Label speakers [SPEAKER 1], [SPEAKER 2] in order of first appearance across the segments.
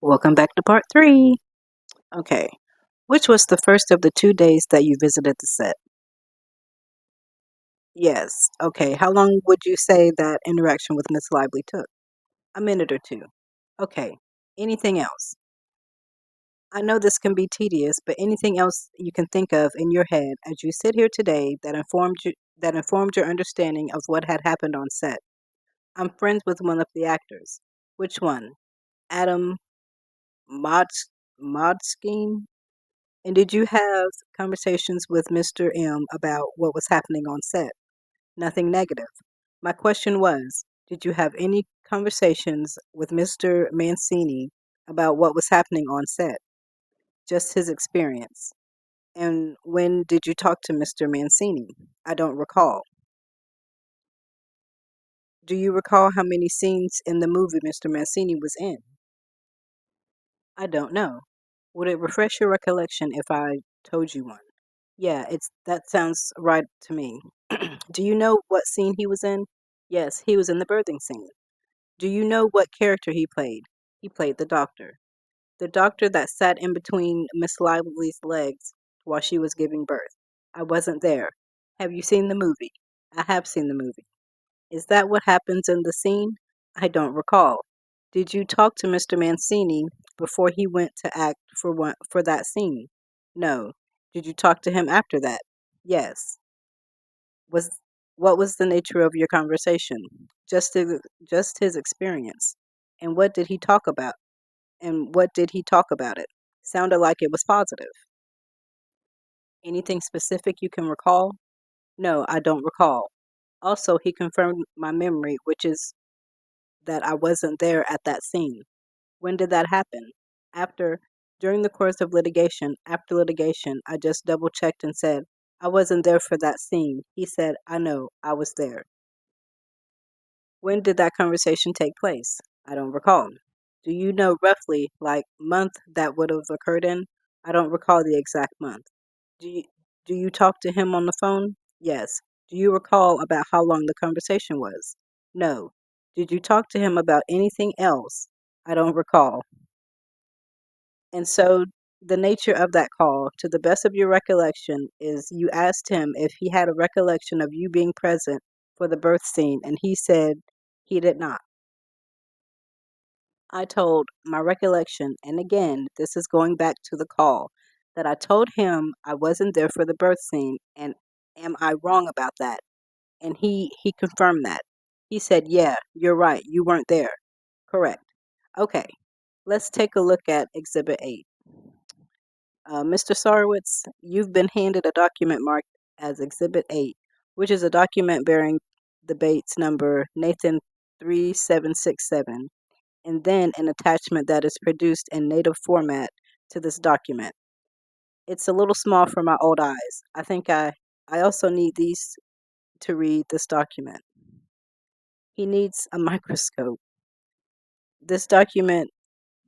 [SPEAKER 1] Welcome back to part 3. Okay. Which was the first of the 2 days that you visited the set? Yes. Okay. How long would you say that interaction with Miss Lively took? A minute or two. Okay. Anything else? I know this can be tedious, but anything else you can think of in your head as you sit here today that informed your understanding of what had happened on set. I'm friends with one of the actors. Which one? Adam Modskine? And did you have conversations with Mr. M about what was happening on set? Nothing negative. My question was, did you have any conversations with Mr. Mancini about what was happening on set? Just his experience. And when did you talk to Mr. Mancini? I don't recall. Do you recall how many scenes in the movie Mr. Mancini was in? I don't know. Would it refresh your recollection if I told you one? Yeah, that sounds right to me. Do you know what scene he was in? Yes, he was in the birthing scene. Do you know what character he played? He played the doctor. The doctor that sat in between Miss Lively's legs while she was giving birth. I wasn't there. Have you seen the movie? I have seen the movie. Is that what happens in the scene? I don't recall. Did you talk to Mr. Mancini before he went to act for that scene? No. Did you talk to him after that? Yes. Was What was the nature of your conversation? Just his experience. And what did he talk about? And what did he talk about it? Sounded like it was positive. Anything specific you can recall? No, I don't recall. Also, he confirmed my memory, which is that I wasn't there at that scene. When did that happen? After, during the course of litigation, after litigation, I just double checked and said, I wasn't there for that scene. He said, I know, I was there. When did that conversation take place? I don't recall. Do you know roughly, like, month that would have occurred in? I don't recall the exact month. Do you, do you talk to him on the phone? Yes. Do you recall about how long the conversation was? No. Did you talk to him about anything else? I don't recall. And so the nature of that call, to the best of your recollection, is you asked him if he had a recollection of you being present for the birth scene, and he said he did not. I told my recollection, and again, this is going back to the call, that I told him I wasn't there for the birth scene, and am I wrong about that? And he confirmed that. He said, "Yeah, you're right. You weren't there." Correct. Okay, let's take a look at Exhibit 8. Mr. Sarowitz, you've been handed a document marked as Exhibit 8, which is a document bearing the Bates number Nathan 3767, and then an attachment that is produced in native format to this document. It's a little small for my old eyes. I also need these to read this document. He needs a microscope. This document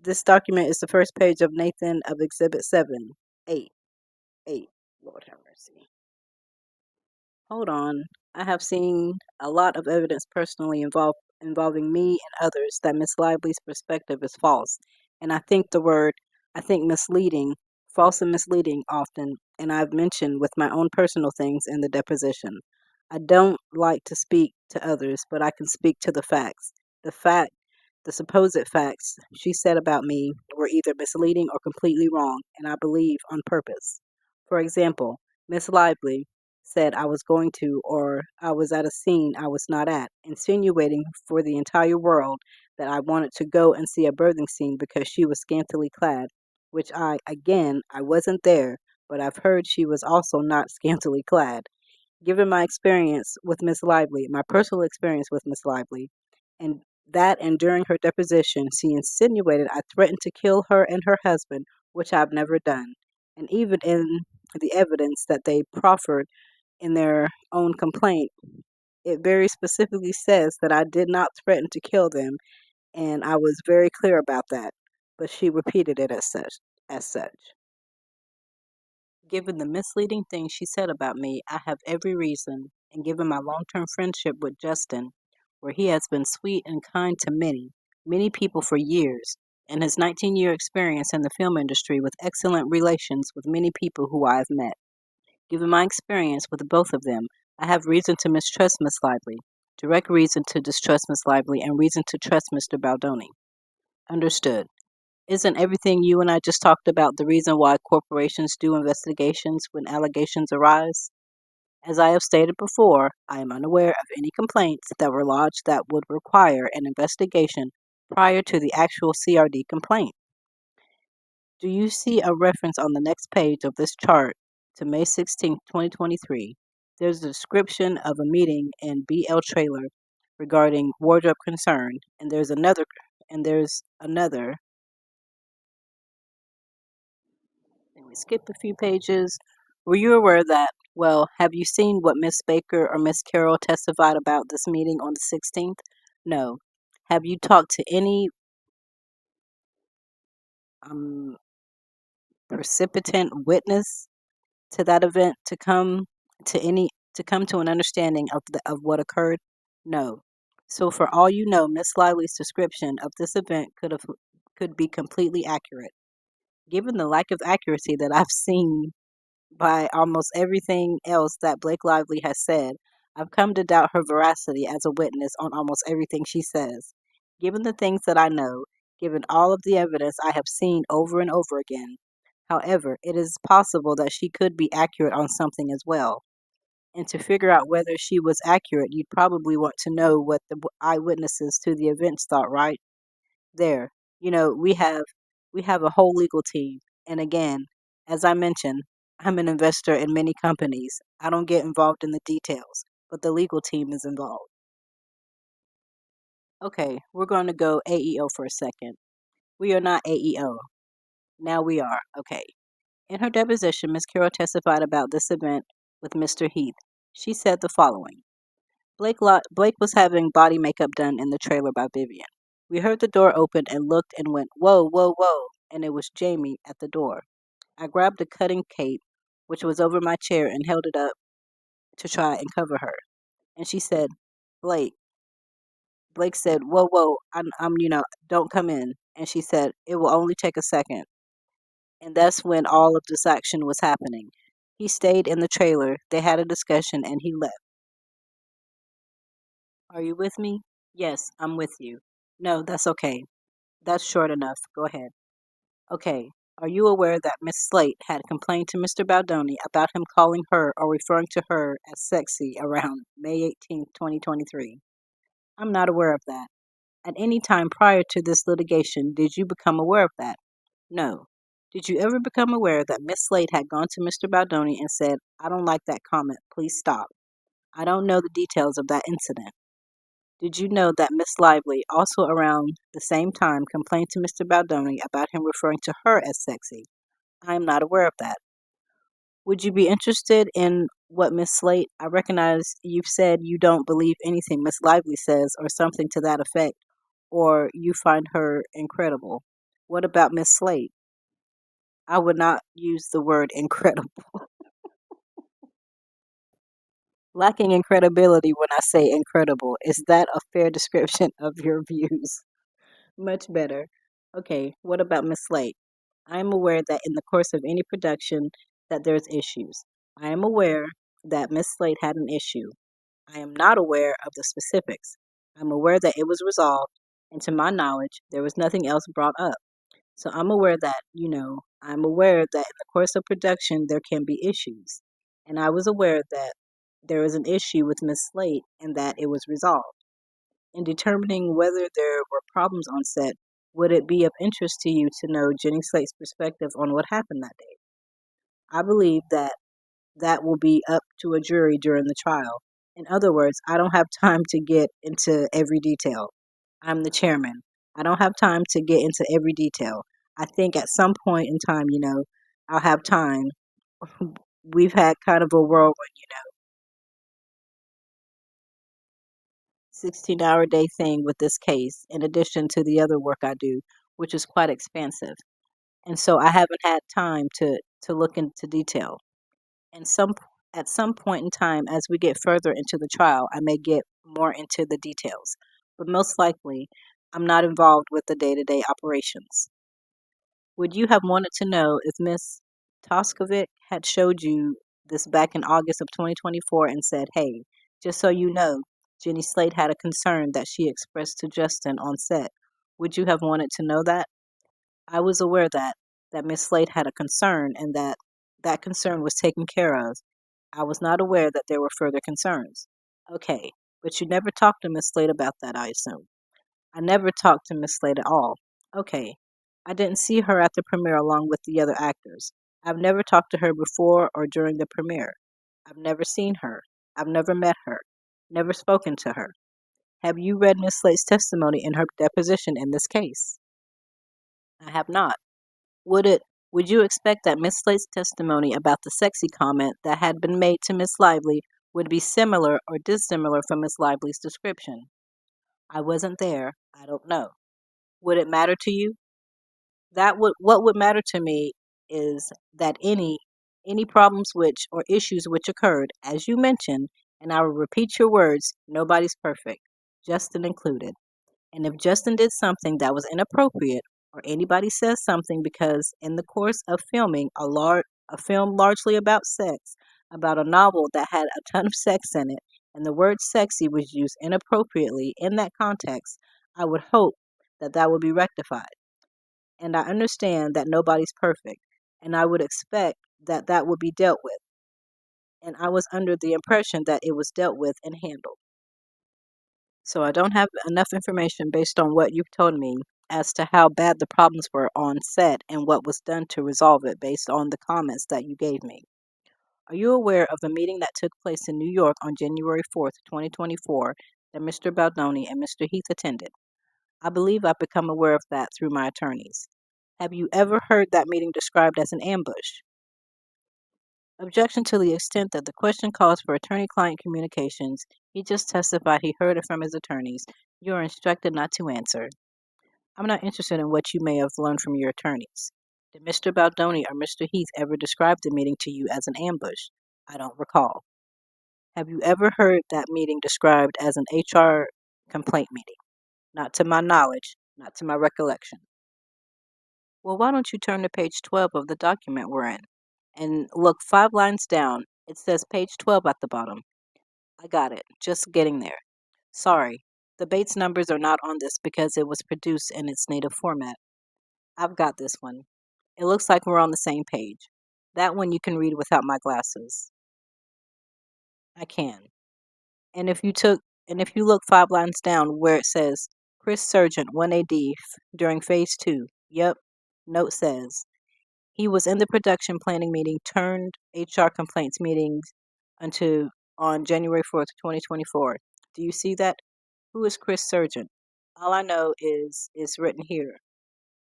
[SPEAKER 1] this document is the first page of Nathan of Exhibit 7, 8, 8. Lord have mercy. Hold on. I have seen a lot of evidence personally involving me and others that Miss Lively's perspective is false. And I think misleading, false and misleading often, and I've mentioned with my own personal things in the deposition. I don't like to speak to others, but I can speak to the facts. The fact, the supposed facts she said about me were either misleading or completely wrong, and I believe on purpose. For example, Miss Lively said I was going to, or I was at a scene I was not at, insinuating for the entire world that I wanted to go and see a birthing scene because she was scantily clad, which I wasn't there, but I've heard she was also not scantily clad. Given my experience with Miss Lively, my personal experience with Miss Lively, and and during her deposition, she insinuated I threatened to kill her and her husband, which I've never done. And even in the evidence that they proffered in their own complaint, it very specifically says that I did not threaten to kill them, and I was very clear about that. But she repeated it as such. As such, given the misleading things she said about me, I have every reason, and given my long-term friendship with Justin, where he has been sweet and kind to many, many people for years, and his 19-year experience in the film industry with excellent relations with many people who I have met. Given my experience with both of them, I have reason to mistrust Miss Lively, direct reason to distrust Miss Lively, and reason to trust Mr. Baldoni. Understood. Isn't everything you and I just talked about the reason why corporations do investigations when allegations arise? As I have stated before, I am unaware of any complaints that were lodged that would require an investigation prior to the actual CRD complaint. Do you see a reference on the next page of this chart to May 16, 2023? There's a description of a meeting in BL trailer regarding wardrobe concern, and there's another. And we skip a few pages. Were you aware that, well, have you seen what Miss Baker or Miss Carroll testified about this meeting on the 16th? No. Have you talked to any um, precipitant witness to that event to come to an understanding of what occurred? No. So for all you know, Miss Lively's description of this event could be completely accurate. Given the lack of accuracy that I've seen by almost everything else that Blake Lively has said, I've come to doubt her veracity as a witness on almost everything she says. Given the things that I know, given all of the evidence I have seen over and over again, however, it is possible that she could be accurate on something as well. And to figure out whether she was accurate, you'd probably want to know what the eyewitnesses to the events thought, right? There, we have a whole legal team. And again, as I mentioned, I'm an investor in many companies. I don't get involved in the details, but the legal team is involved. Okay, we're going to go AEO for a second. We are not AEO. Now we are. Okay. In her deposition, Ms. Carroll testified about this event with Mr. Heath. She said the following. Blake was having body makeup done in the trailer by Vivian. We heard the door open and looked and went, whoa, whoa, whoa, and it was Jamie at the door. I grabbed the cutting cape, which was over my chair, and held it up to try and cover her. And she said, Blake. Blake said, whoa, whoa, don't come in. And she said, it will only take a second. And that's when all of this action was happening. He stayed in the trailer, they had a discussion, and he left. Are you with me? Yes, I'm with you. No, that's okay. That's short enough. Go ahead. Okay. Are you aware that Miss Slate had complained to Mr. Baldoni about him calling her or referring to her as sexy around May 18th, 2023? I'm not aware of that. At any time prior to this litigation, did you become aware of that? No. Did you ever become aware that Miss Slate had gone to Mr. Baldoni and said, I don't like that comment. Please stop. I don't know the details of that incident. Did you know that Miss Lively, also around the same time, complained to Mr. Baldoni about him referring to her as sexy? I am not aware of that. Would you be interested in what Miss Slate? I recognize you've said you don't believe anything Miss Lively says or something to that effect, or you find her incredible. What about Miss Slate? I would not use the word incredible. Lacking in credibility when I say incredible. Is that a fair description of your views? Much better. Okay, what about Miss Slate? I am aware that in the course of any production that there's issues. I am aware that Miss Slate had an issue. I am not aware of the specifics. I'm aware that it was resolved, and to my knowledge, there was nothing else brought up. So I'm aware that, I'm aware that in the course of production there can be issues. And I was aware that there was an issue with Miss Slate and that it was resolved. In determining whether there were problems on set, would it be of interest to you to know Jenny Slate's perspective on what happened that day? I believe that will be up to a jury during the trial. In other words, I don't have time to get into every detail. I'm the chairman. I don't have time to get into every detail. I think at some point in time, I'll have time. We've had kind of a whirlwind, 16-hour day thing with this case, in addition to the other work I do, which is quite expansive. And so I haven't had time to look into detail. And at some point in time, as we get further into the trial, I may get more into the details. But most likely, I'm not involved with the day-to-day operations. Would you have wanted to know if Miss Toskovic had showed you this back in August of 2024 and said, hey, just so you know, Jenny Slate had a concern that she expressed to Justin on set. Would you have wanted to know that? I was aware that Miss Slate had a concern and that that concern was taken care of. I was not aware that there were further concerns. Okay, but you never talked to Miss Slate about that, I assume. I never talked to Miss Slate at all. Okay. I didn't see her at the premiere along with the other actors. I've never talked to her before or during the premiere. I've never seen her. I've never met her. Never spoken to her. Have you read Miss Slate's testimony in her deposition in this case? I have not. Would it would you expect that Miss Slate's testimony about the sexy comment that had been made to Miss Lively would be similar or dissimilar from Miss Lively's description? I wasn't there. I don't know. Would it matter to you? That would what would matter to me is that any problems which or issues which occurred, as you mentioned, and I will repeat your words, nobody's perfect, Justin included. And if Justin did something that was inappropriate, or anybody says something because in the course of filming a film largely about sex, about a novel that had a ton of sex in it, and the word sexy was used inappropriately in that context, I would hope that that would be rectified. And I understand that nobody's perfect, and I would expect that that would be dealt with. And I was under the impression that it was dealt with and handled. So I don't have enough information based on what you've told me as to how bad the problems were on set and what was done to resolve it based on the comments that you gave me. Are you aware of the meeting that took place in New York on January 4th, 2024, that Mr. Baldoni and Mr. Heath attended? I believe I've become aware of that through my attorneys. Have you ever heard that meeting described as an ambush? Objection to the extent that the question calls for attorney-client communications. He just testified he heard it from his attorneys. You are instructed not to answer. I'm not interested in what you may have learned from your attorneys. Did Mr. Baldoni or Mr. Heath ever describe the meeting to you as an ambush? I don't recall. Have you ever heard that meeting described as an HR complaint meeting? Not to my knowledge, not to my recollection. Well, why don't you turn to page 12 of the document we're in and look 5 lines down. It says page 12 at the bottom. I got it. Just getting there. Sorry. The Bates numbers are not on this because it was produced in its native format. I've got this one. It looks like we're on the same page. That one you can read without my glasses. I can. And if you took and if you look 5 lines down where it says Chris Surgeon 1AD during phase 2. Yep. Note says he was in the production planning meeting turned HR complaints meetings until on January 4th, 2024. Do you see that? Who is Chris Surgeon? All I know is it's written here.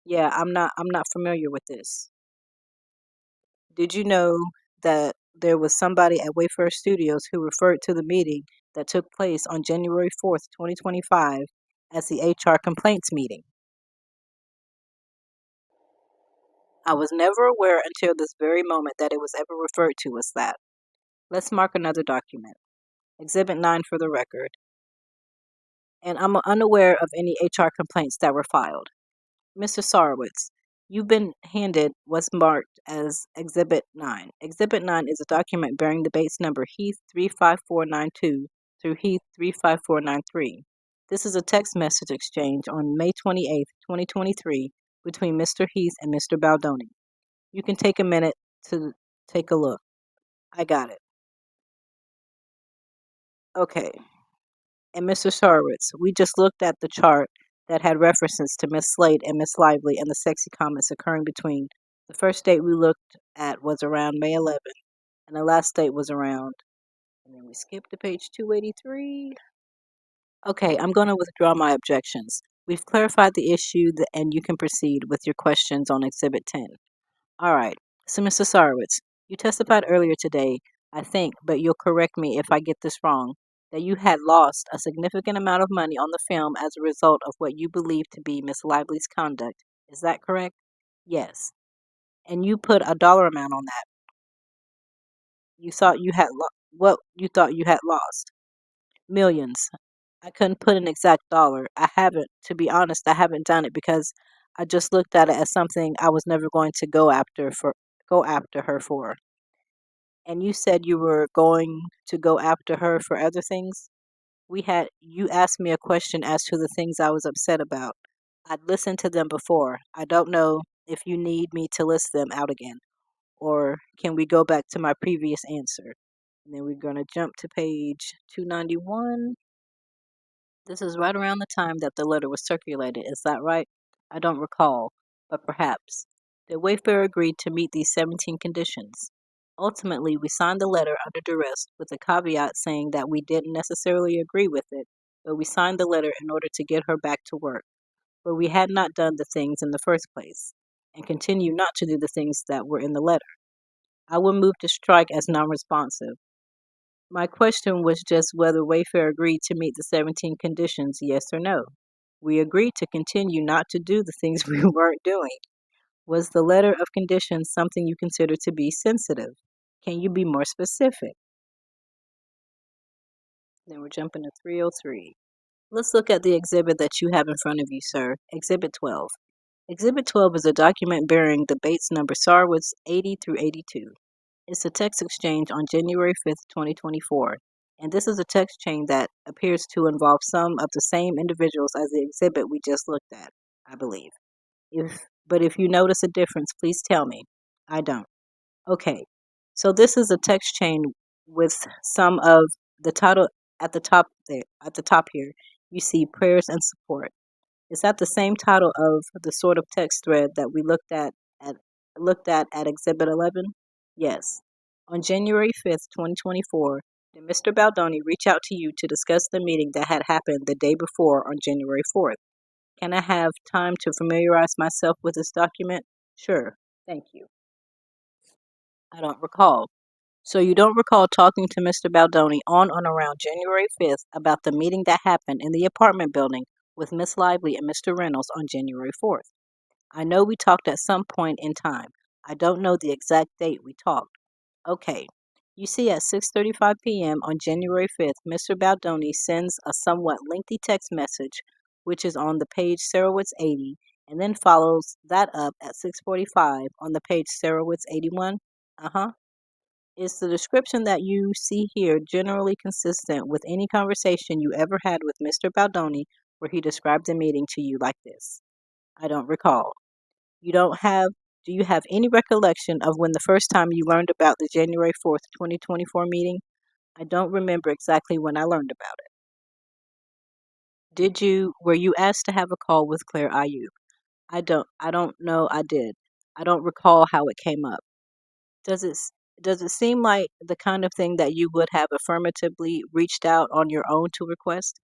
[SPEAKER 1] Yeah, I'm not familiar with this. Did you know that there was somebody at Wayfair Studios who referred to the meeting that took place on January 4th, 2025 as the HR complaints meeting? I was never aware until this very moment that it was ever referred to as that. Let's mark another document. Exhibit 9 for the record. And I'm unaware of any HR complaints that were filed. Mr. Sarowitz, you've been handed what's marked as Exhibit 9. Exhibit 9 is a document bearing the base number Heath 35492 through Heath 35493. This is a text message exchange on May 28th, 2023 between Mr. Heath and Mr. Baldoni. You can take a minute to take a look. I got it. Okay. And Mr. Sarowitz, we just looked at the chart that had references to Miss Slade and Miss Lively and the sexy comments occurring between. The first date we looked at was around May 11th, and the last date was around, and then we skipped to page 283. Okay, I'm going to withdraw my objections. We've clarified the issue, and you can proceed with your questions on Exhibit 10. All right. So, Mr. Sarowitz, you testified earlier today, I think, but you'll correct me if I get this wrong, that you had lost a significant amount of money on the film as a result of what you believe to be Miss Lively's conduct. Is that correct? Yes. And you put a dollar amount on that. You thought you had what you thought you had lost? Millions. I couldn't put an exact dollar. I haven't, to be honest, I haven't done it because I just looked at it as something I was never going to go after her for. And you said you were going to go after her for other things? You asked me a question as to the things I was upset about. I'd listened to them before. I don't know if you need me to list them out again, or can we go back to my previous answer? And then we're going to jump to page 291. This is right around the time that the letter was circulated. Is that right? I don't recall, but perhaps. The Wayfarer agreed to meet these 17 conditions. Ultimately, we signed the letter under duress with a caveat saying that we didn't necessarily agree with it, but we signed the letter in order to get her back to work. But we had not done the things in the first place, and continue not to do the things that were in the letter. I will move to strike as non-responsive. My question was just whether Wayfair agreed to meet the 17 conditions, yes or no. We agreed to continue not to do the things we weren't doing. Was the letter of conditions something you consider to be sensitive? Can you be more specific? Then we're jumping to 303. Let's look at the exhibit that you have in front of you, sir. Exhibit 12. Exhibit 12 is a document bearing the Bates number Sarowitz 80 through 82. It's a text exchange on January 5th, 2024, and this is a text chain that appears to involve some of the same individuals as the exhibit we just looked at, I believe. But if you notice a difference, please tell me. I don't. Okay. So this is a text chain with some of the title at the top there, at the top here. You see prayers and support. Is that the same title of the sort of text thread that we looked at Exhibit 11? Yes. On January 5th, 2024, did Mr. Baldoni reach out to you to discuss the meeting that had happened the day before on January 4th? Can I have time to familiarize myself with this document? Sure. Thank you. I don't recall. So you don't recall talking to Mr. Baldoni on or around January 5th about the meeting that happened in the apartment building with Miss Lively and Mr. Reynolds on January 4th. I know we talked at some point in time. I don't know the exact date we talked. Okay. You see, at 6:35 p.m. on January 5th, Mr. Baldoni sends a somewhat lengthy text message, which is on the page Sarowitz 80, and then follows that up at 6:45 on the page Sarowitz 81. Uh-huh. Is the description that you see here generally consistent with any conversation you ever had with Mr. Baldoni where he described the meeting to you like this? I don't recall. You don't have Do you have any recollection of when the first time you learned about the January 4th, 2024 meeting? I don't remember exactly when I learned about it. Were you asked to have a call with Claire Ayub? I don't know I did. I don't recall how it came up. Does it s- does it seem like the kind of thing that you would have affirmatively reached out on your own to request?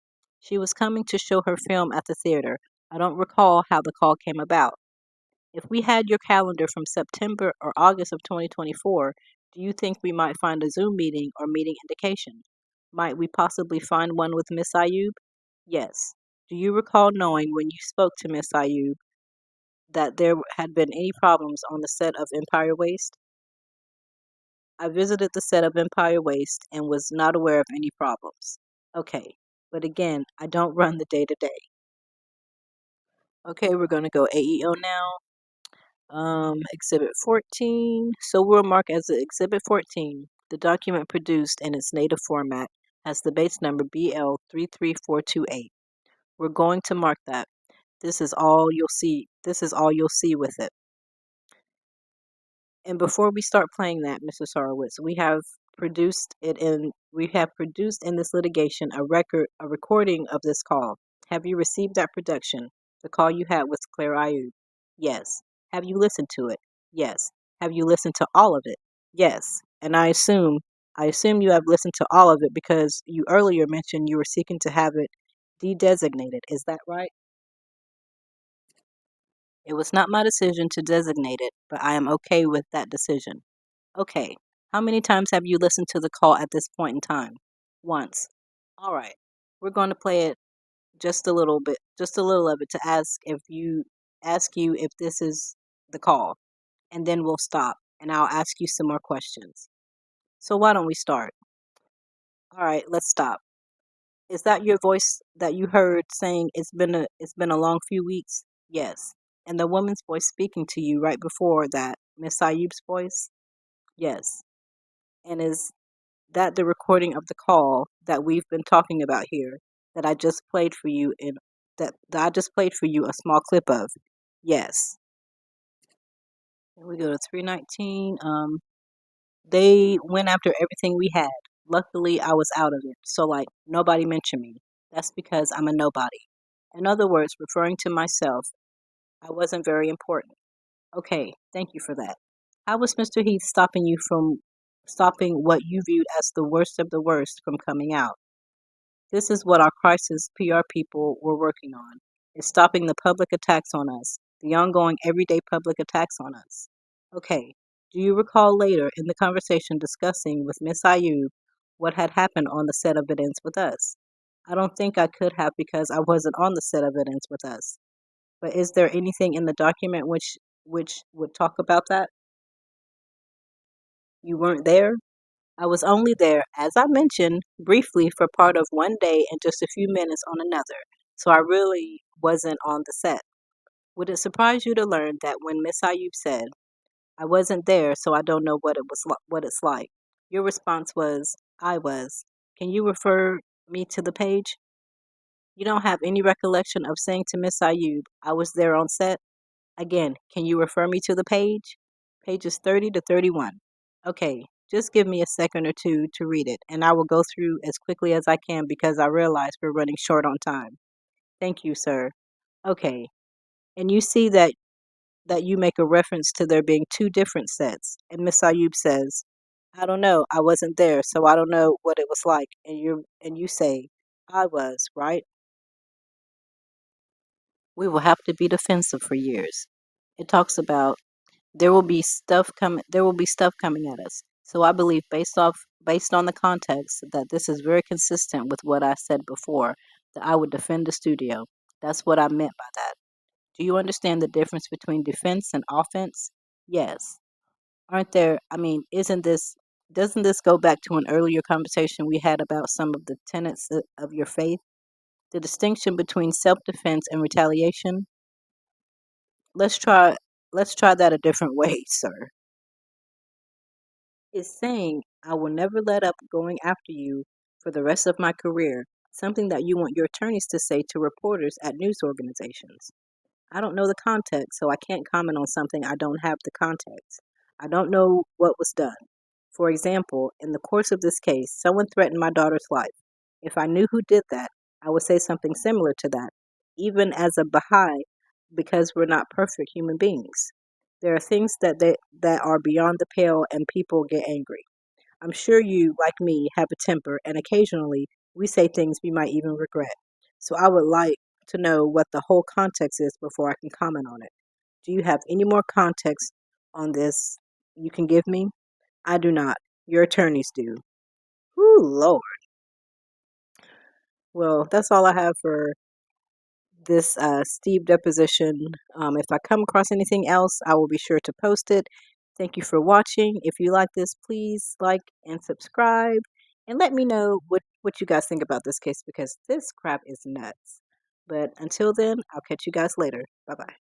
[SPEAKER 1] She was coming to show her film at the theater. I don't recall how the call came about. If we had your calendar from September or August of 2024, do you think we might find a Zoom meeting or meeting indication? Might we possibly find one with Miss Ayub? Yes. Do you recall knowing when you spoke to Miss Ayub that there had been any problems on the set of Empire Waste? I visited the set of Empire Waste and was not aware of any problems. Okay, but again, I don't run the day to day. Okay, we're going to go AEO now. Exhibit 14. So we'll mark as Exhibit 14. The document produced in its native format has the base number BL33428. We're going to mark that. This is all you'll see. This is all you'll see with it. And before we start playing that, Mr. Sarowitz, we have produced in this litigation a recording of this call. Have you received that production? The call you had with Claire Ayub? Yes. Have you listened to it? Yes. Have you listened to all of it? Yes. And I assume you have listened to all of it because you earlier mentioned you were seeking to have it de-designated. Is that right? It was not my decision to designate it, but I am okay with that decision. Okay. How many times have you listened to the call at this point in time? Once. All right. We're going to play it just a little bit, just a little of it to ask you if this is the call, and then we'll stop and I'll ask you some more questions. So why don't we start? All right, let's stop. Is that your voice that you heard saying it's been a long few weeks? Yes. And the woman's voice speaking to you right before that, Miss Ayub's voice? Yes. And is that the recording of the call that we've been talking about here that I just played for you in that I just played for you a small clip of? Yes. And we go to 319. They went after everything we had. Luckily, I was out of it. So, like, nobody mentioned me. That's because I'm a nobody. In other words, referring to myself, I wasn't very important. Okay, thank you for that. How was Mr. Heath stopping what you viewed as the worst of the worst from coming out? This is what our crisis PR people were working on, is stopping the public attacks on us, the ongoing everyday public attacks on us. Okay, do you recall later in the conversation discussing with Miss Ayub what had happened on the set of It Ends With Us? I don't think I could have because I wasn't on the set of It Ends With Us. But is there anything in the document which would talk about that? You weren't there? I was only there, as I mentioned, briefly for part of one day and just a few minutes on another, so I really wasn't on the set. Would it surprise you to learn that when Miss Ayub said, I wasn't there, so I don't know what it's like, your response was, I was. Can you refer me to the page? You don't have any recollection of saying to Miss Ayub, I was there on set? Again, can you refer me to the page? Pages 30 to 31. Okay, just give me a second or two to read it, and I will go through as quickly as I can because I realize we're running short on time. Thank you, sir. Okay, and you see that you make a reference to there being two different sets, and Miss Ayub says, I don't know, I wasn't there, so I don't know what it was like, and you say, I was, right? We will have to be defensive for years. It talks about there will be stuff coming at us. So I believe based on the context that this is very consistent with what I said before, that I would defend the studio. That's what I meant by that. Do you understand the difference between defense and offense? Yes. Aren't there, I mean, isn't this doesn't this go back to an earlier conversation we had about some of the tenets of your faith? The distinction between self-defense and retaliation? Let's try let's try that a different way, sir. Is saying, I will never let up going after you for the rest of my career, something that you want your attorneys to say to reporters at news organizations. I don't know the context, so I can't comment on something I don't have the context. I don't know what was done. For example, in the course of this case, someone threatened my daughter's life. If I knew who did that, I would say something similar to that, even as a Baha'i, because we're not perfect human beings. There are things that are beyond the pale and people get angry. I'm sure you, like me, have a temper, and occasionally we say things we might even regret. So I would like to know what the whole context is before I can comment on it. Do you have any more context on this you can give me? I do not. Your attorneys do. Ooh, Lord. Well, that's all I have for this Steve deposition. If I come across anything else, I will be sure to post it. Thank you for watching. If you like this, please like and subscribe. And let me know what you guys think about this case because this crap is nuts. But until then, I'll catch you guys later. Bye bye.